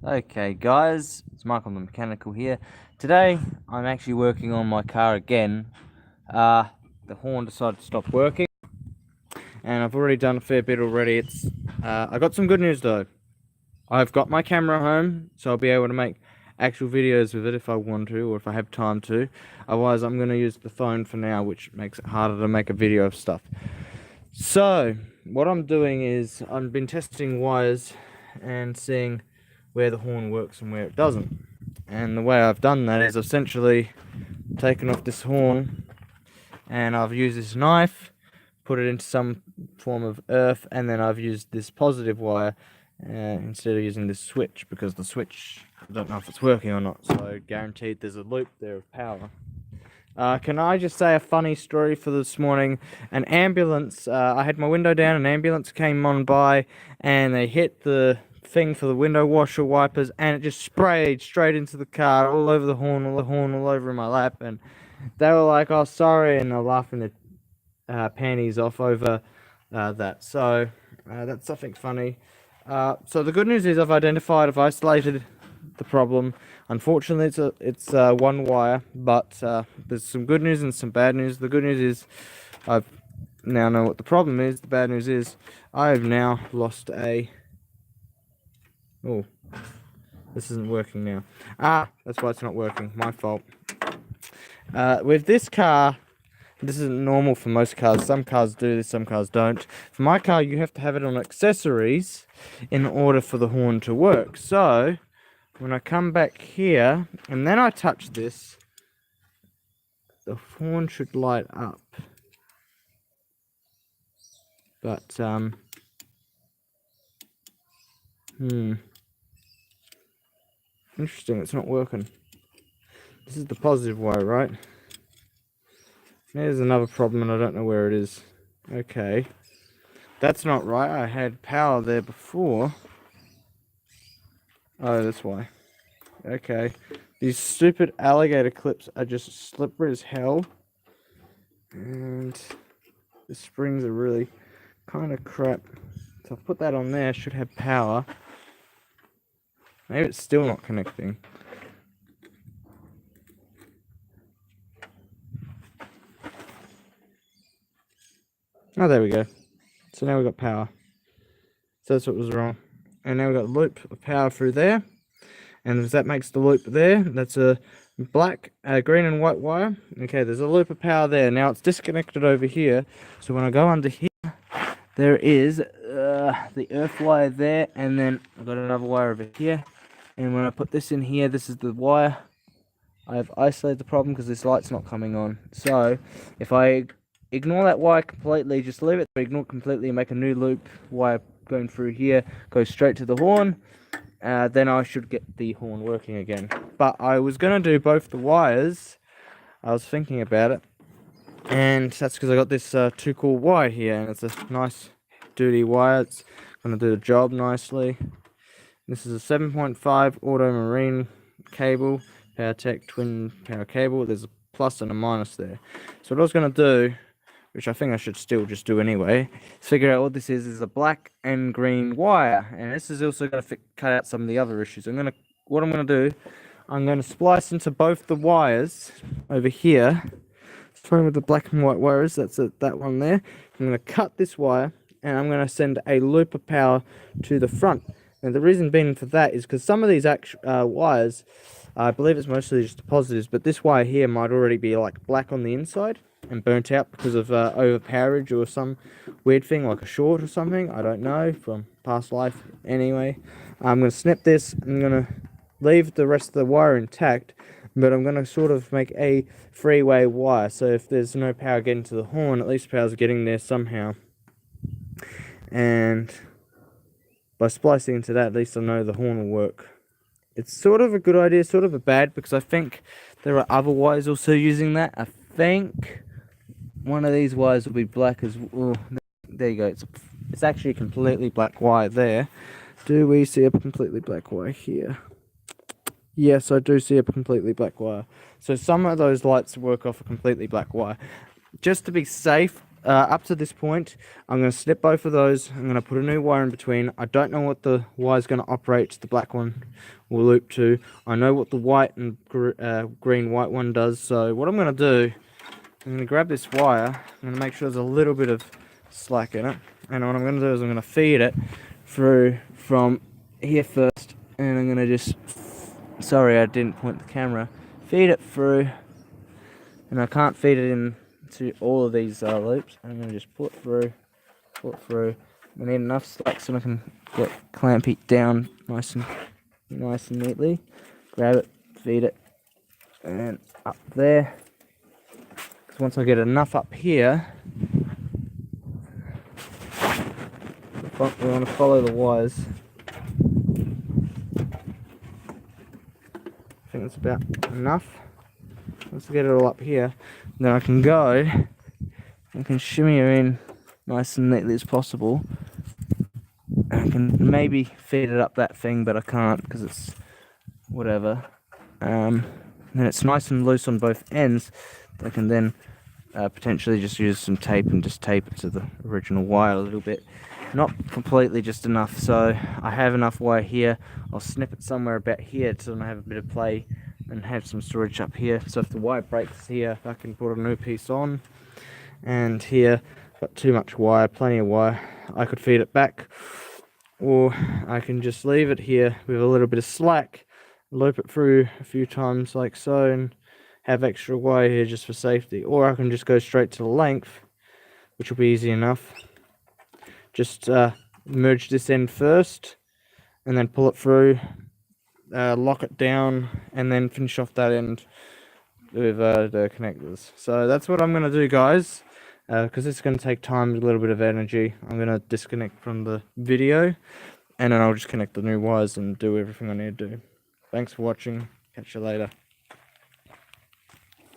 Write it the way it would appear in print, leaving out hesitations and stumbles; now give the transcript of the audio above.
Okay guys, it's Michael the Mechanical here. Today I'm actually working on my car again. The horn decided to stop working and I've already done a fair bit already. I got some good news though. I've got my camera home, so I'll be able to make actual videos with it if I want to, or if I have time to. Otherwise I'm going to use the phone for now, which makes it harder to make a video of stuff. So what I'm doing is I've been testing wires and seeing where the horn works and where it doesn't. And the way I've done that is essentially taken off this horn and I've used this knife, put it into some form of earth, and then I've used this positive wire instead of using this switch, because the switch, I don't know if it's working or not, so guaranteed there's a loop there of power. Can I just say a funny story for this morning? An ambulance, I had my window down, an ambulance came on by and they hit the thing for the window washer wipers and it just sprayed straight into the car, all over the horn, all over my lap, and they were like, "Oh, sorry," and they're laughing their panties off over that. So that's something funny. So the good news is I've isolated the problem. Unfortunately, it's one wire, but there's some good news and some bad news. The good news is I now know what the problem is. The bad news is I have now lost a... Oh, this isn't working now. That's why it's not working. My fault. With this car, this isn't normal for most cars. Some cars do this, some cars don't. For my car, you have to have it on accessories in order for the horn to work. So when I come back here and then I touch this, the horn should light up. But interesting, it's not working. This is the positive wire, right? There's another problem and I don't know where it is. Okay, that's not right. I had power there before. Oh, that's why. Okay, these stupid alligator clips are just slippery as hell, and the springs are really kind of crap. So I've put that on there, should have power. Maybe it's still not connecting. Oh, there we go. So now we've got power. So that's what was wrong. And now we've got a loop of power through there. And as that makes the loop there, that's a black, green and white wire. Okay, there's a loop of power there. Now it's disconnected over here. So when I go under here, there is the earth wire there. And then I've got another wire over here. And when I put this in here, this is the wire. I've isolated the problem because this light's not coming on. So if I ignore that wire completely, just leave it, ignore it completely, make a new loop wire going through here, go straight to the horn, then I should get the horn working again. But I was going to do both the wires. I was thinking about it, and that's because I got this 2-cool wire here, and it's a nice duty wire. It's going to do the job nicely. This is a 7.5 auto marine cable, PowerTech twin power cable. There's a plus and a minus there. So what I was going to do, which I think I should still just do anyway, is figure out what this is a black and green wire. And this is also going to cut out some of the other issues. What I'm going to do, I'm going to splice into both the wires over here. Sorry, with the black and white wires, that's that one there. I'm going to cut this wire, and I'm going to send a loop of power to the front. And the reason being for that is because some of these wires, I believe it's mostly just the positives, but this wire here might already be like black on the inside and burnt out because of overpowerage or some weird thing like a short or something. I don't know, from past life anyway. I'm going to snip this. I'm going to leave the rest of the wire intact, but I'm going to sort of make a three-way wire. So if there's no power getting to the horn, at least power's getting there somehow. And by splicing into that, at least I know the horn will work. It's sort of a good idea, sort of a bad, because I think there are other wires also using that. I think one of these wires will be black as well. There you go. It's actually a completely black wire there. Do we see a completely black wire here? Yes, I do see a completely black wire. So some of those lights work off a completely black wire. Just to be safe, up to this point, I'm going to snip both of those. I'm going to put a new wire in between. I don't know what the wire is going to operate to the black one or loop to. I know what the white and green white one does. So what I'm going to do, I'm going to grab this wire. I'm going to make sure there's a little bit of slack in it. And what I'm going to do is I'm going to feed it through from here first. And I'm going to just, sorry I didn't point the camera, feed it through. And I can't feed it in to all of these loops. I'm going to just pull it through. I need enough slack so I can get clamp it down nice and neatly. Grab it, feed it, and up there. Because once I get enough up here, we want to follow the wires. I think that's about enough. Once I get it all up here, then I can go. I can shimmy her in nice and neatly as possible. I can maybe feed it up that thing, but I can't because it's whatever. Then it's nice and loose on both ends. I can then potentially just use some tape and just tape it to the original wire a little bit. Not completely, just enough. So I have enough wire here. I'll snip it somewhere about here so I have a bit of play and have some storage up here. So if the wire breaks here, I can put a new piece on. And here, got too much wire, plenty of wire. I could feed it back, or I can just leave it here with a little bit of slack, loop it through a few times like so, and have extra wire here just for safety. Or I can just go straight to the length, which will be easy enough. Just merge this end first, and then pull it through, lock it down, and then finish off that end with the connectors. So that's what I'm going to do, guys. Because it's going to take time, a little bit of energy. I'm going to disconnect from the video, and then I'll just connect the new wires and do everything I need to do. Thanks for watching. Catch you later.